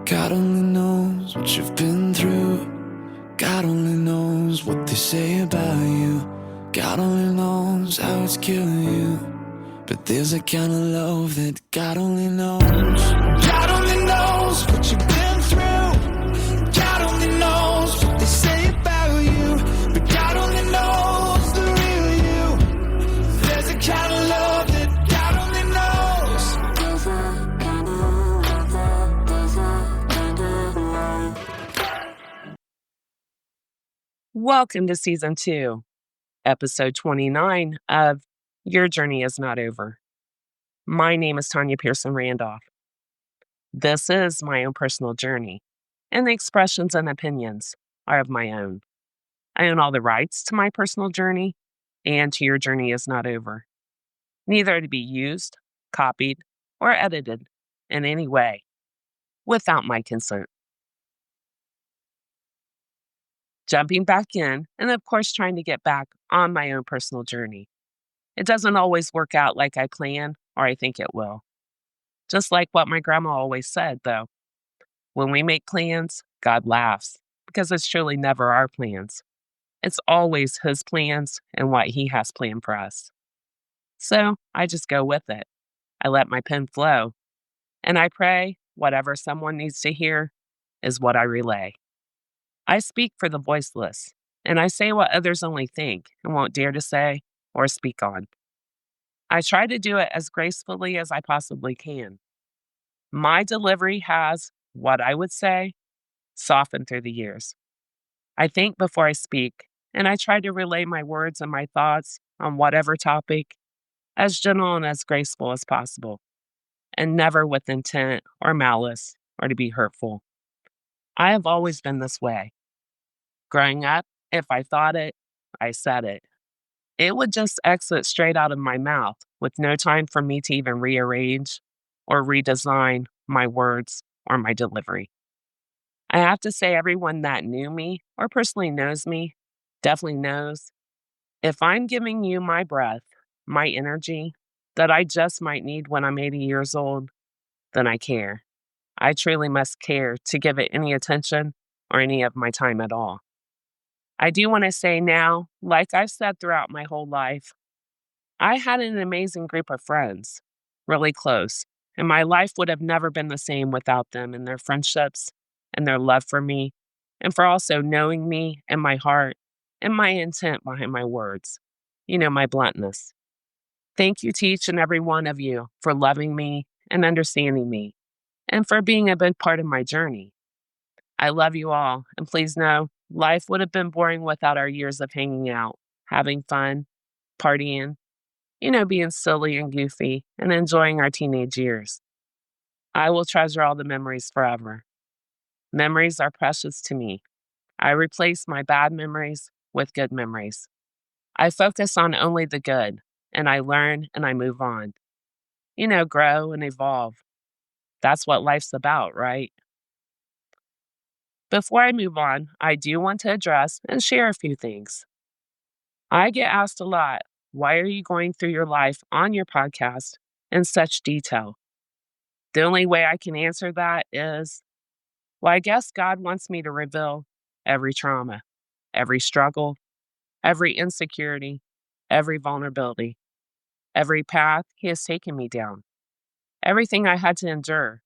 God only knows what you've been through. God only knows what they say about you. God only knows how it's killing you. But there's a kind of love that God only knows. God only knows what you've been through. God only knows what they say about you. But God only knows the real you. There's a kind of love that God only knows. Welcome to Season 2, Episode 29 of Your Journey Is Not Over. My name is Tanya Pearson Randolph. This is my own personal journey, and the expressions and opinions are of my own. I own all the rights to my personal journey, and to Your Journey Is Not Over. Neither to be used, copied, or edited in any way without my consent. Jumping back in, and of course trying to get back on my own personal journey. It doesn't always work out like I plan or I think it will. Just like what my grandma always said, though. When we make plans, God laughs, because it's truly never our plans. It's always His plans and what He has planned for us. So I just go with it. I let my pen flow. And I pray whatever someone needs to hear is what I relay. I speak for the voiceless, and I say what others only think and won't dare to say or speak on. I try to do it as gracefully as I possibly can. My delivery has, what I would say, softened through the years. I think before I speak, and I try to relay my words and my thoughts on whatever topic as gentle and as graceful as possible, and never with intent or malice or to be hurtful. I have always been this way. Growing up, if I thought it, I said it. It would just exit straight out of my mouth with no time for me to even rearrange or redesign my words or my delivery. I have to say, everyone that knew me or personally knows me definitely knows if I'm giving you my breath, my energy that I just might need when I'm 80 years old, then I care. I truly must care to give it any attention or any of my time at all. I do want to say now, like I've said throughout my whole life, I had an amazing group of friends, really close, and my life would have never been the same without them and their friendships and their love for me, and for also knowing me and my heart and my intent behind my words. My bluntness. Thank you to each and every one of you for loving me and understanding me, and for being a big part of my journey. I love you all, and please know, life would have been boring without our years of hanging out, having fun, partying, being silly and goofy, and enjoying our teenage years. I will treasure all the memories forever. Memories are precious to me. I replace my bad memories with good memories. I focus on only the good, and I learn and I move on. Grow and evolve. That's what life's about, right? Before I move on, I do want to address and share a few things. I get asked a lot, why are you going through your life on your podcast in such detail? The only way I can answer that is, well, I guess God wants me to reveal every trauma, every struggle, every insecurity, every vulnerability, every path He has taken me down, everything I had to endure.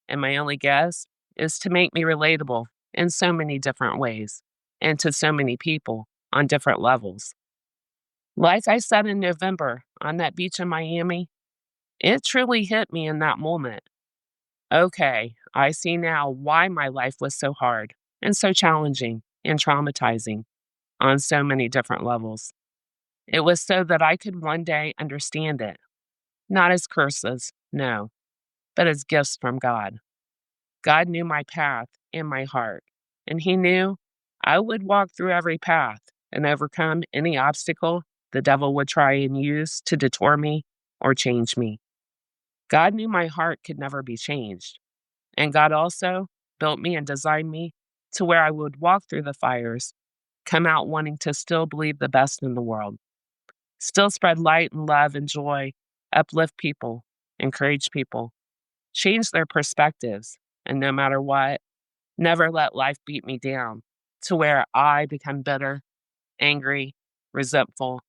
And my only guess is to make me relatable in so many different ways and to so many people on different levels. Like I said in November on that beach in Miami, it truly hit me in that moment. Okay, I see now why my life was so hard and so challenging and traumatizing on so many different levels. It was so that I could one day understand it, not as curses, no, but as gifts from God. God knew my path and my heart, and He knew I would walk through every path and overcome any obstacle the devil would try and use to detour me or change me. God knew my heart could never be changed, and God also built me and designed me to where I would walk through the fires, come out wanting to still believe the best in the world, still spread light and love and joy, uplift people, encourage people, change their perspectives, and no matter what, never let life beat me down to where I become bitter, angry, resentful,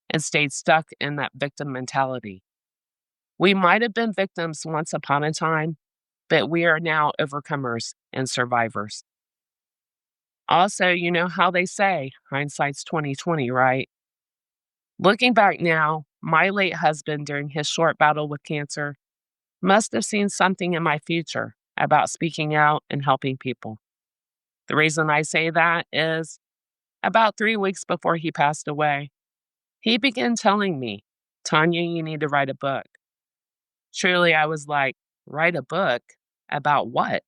and stayed stuck in that victim mentality. We might have been victims once upon a time, but we are now overcomers and survivors. Also, you know how they say hindsight's 2020, right? Looking back now, my late husband during his short battle with cancer must have seen something in my future about speaking out and helping people. The reason I say that is about 3 weeks before he passed away, he began telling me, Tanya, you need to write a book. Truly, I was like, write a book? About what?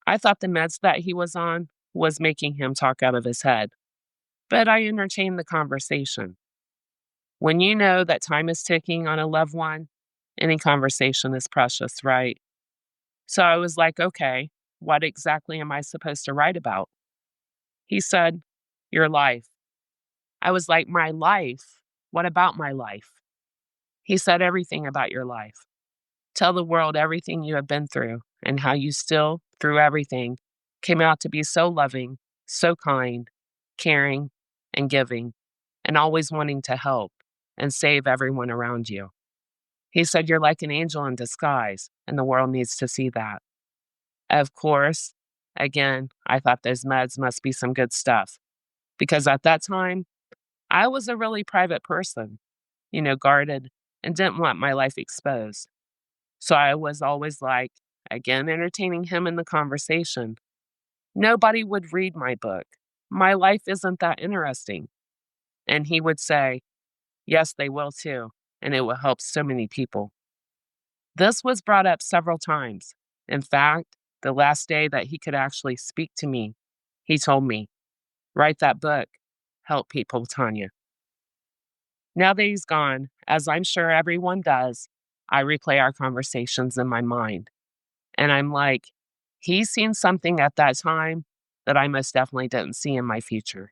I thought the meds that he was on was making him talk out of his head, but I entertained the conversation. When you know that time is ticking on a loved one, any conversation is precious, right? So I was like, okay, what exactly am I supposed to write about? He said, your life. I was like, my life? What about my life? He said, everything about your life. Tell the world everything you have been through and how you still, through everything, came out to be so loving, so kind, caring, and giving, and always wanting to help and save everyone around you. He said, you're like an angel in disguise, and the world needs to see that. Of course, again, I thought those meds must be some good stuff because at that time, I was a really private person, guarded and didn't want my life exposed. So I was always like, again, entertaining him in the conversation. Nobody would read my book. My life isn't that interesting. And he would say, yes, they will too. And it will help so many people. This was brought up several times. In fact, the last day that he could actually speak to me, he told me, write that book, help people, Tanya. Now that he's gone, as I'm sure everyone does, I replay our conversations in my mind. And I'm like, he's seen something at that time that I most definitely didn't see in my future.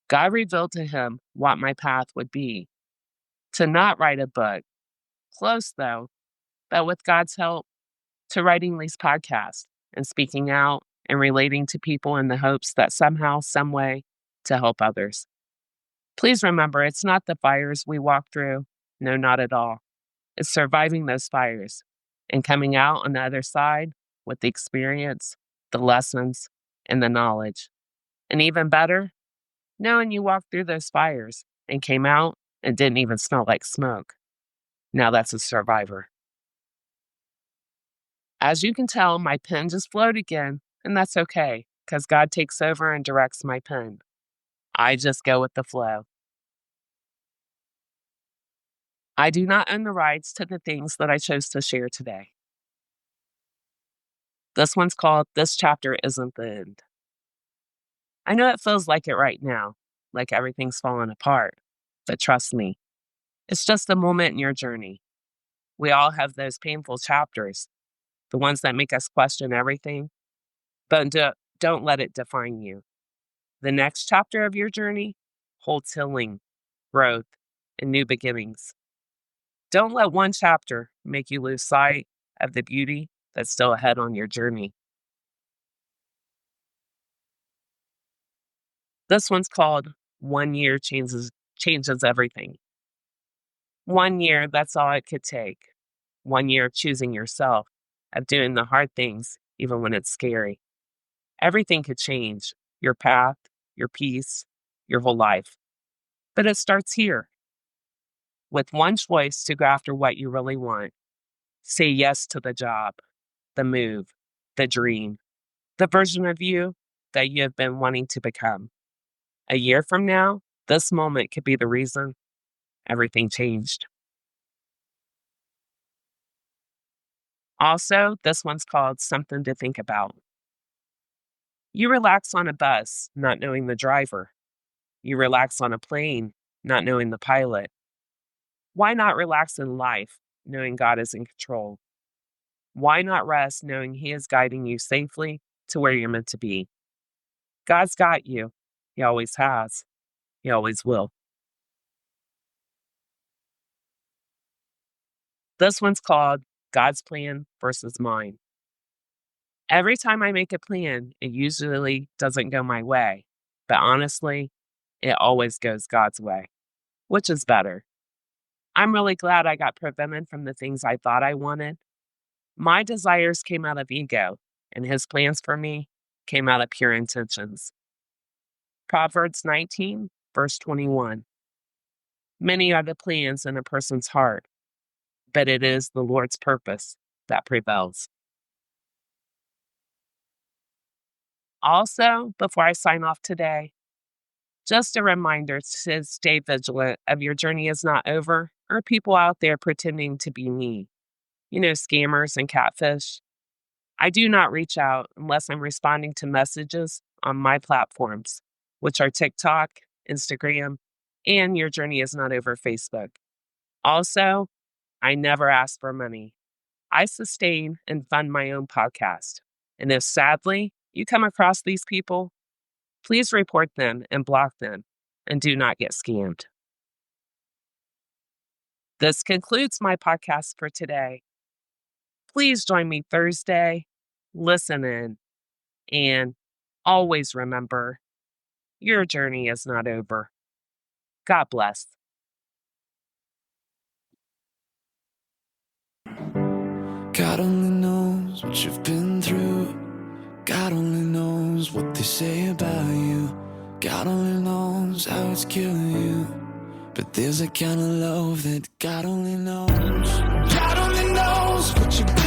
God revealed to him what my path would be. To not write a book, close though, but with God's help, to writing these podcasts and speaking out and relating to people in the hopes that somehow, some way, to help others. Please remember, it's not the fires we walk through. No, not at all. It's surviving those fires and coming out on the other side with the experience, the lessons, and the knowledge. And even better, knowing you walked through those fires and came out and didn't even smell like smoke. Now that's a survivor. As you can tell, my pen just flowed again, and that's okay, because God takes over and directs my pen. I just go with the flow. I do not own the rights to the things that I chose to share today. This one's called This Chapter Isn't the End. I know it feels like it right now, like everything's falling apart, but trust me, it's just a moment in your journey. We all have those painful chapters, the ones that make us question everything, but don't let it define you. The next chapter of your journey holds healing, growth, and new beginnings. Don't let one chapter make you lose sight of the beauty that's still ahead on your journey. This one's called 1 year changes everything. 1 year, that's all it could take. 1 year of choosing yourself, of doing the hard things, even when it's scary. Everything could change your path, your peace, your whole life. But it starts here with one choice to go after what you really want. Say yes to the job, the move, the dream, the version of you that you have been wanting to become. A year from now, this moment could be the reason everything changed. Also, this one's called Something to Think About. You relax on a bus, not knowing the driver. You relax on a plane, not knowing the pilot. Why not relax in life, knowing God is in control? Why not rest, knowing He is guiding you safely to where you're meant to be? God's got you. He always has. He always will. This one's called God's Plan versus Mine. Every time I make a plan, it usually doesn't go my way. But honestly, it always goes God's way, which is better. I'm really glad I got prevented from the things I thought I wanted. My desires came out of ego, and his plans for me came out of pure intentions. Proverbs 19, verse 21. Many are the plans in a person's heart, but it is the Lord's purpose that prevails. Also, before I sign off today, just a reminder to stay vigilant of your journey is not over or people out there pretending to be me. Scammers and catfish. I do not reach out unless I'm responding to messages on my platforms, which are TikTok, Instagram, and Your Journey Is Not Over Facebook. Also, I never ask for money. I sustain and fund my own podcast. And if sadly you come across these people, please report them and block them and do not get scammed. This concludes my podcast for today. Please join me Thursday, listen in, and always remember, your journey is not over. God bless. God only knows what you've been through. God only knows what they say about you. God only knows how it's killing you. But there's a kind of love that God only knows. God only knows what you've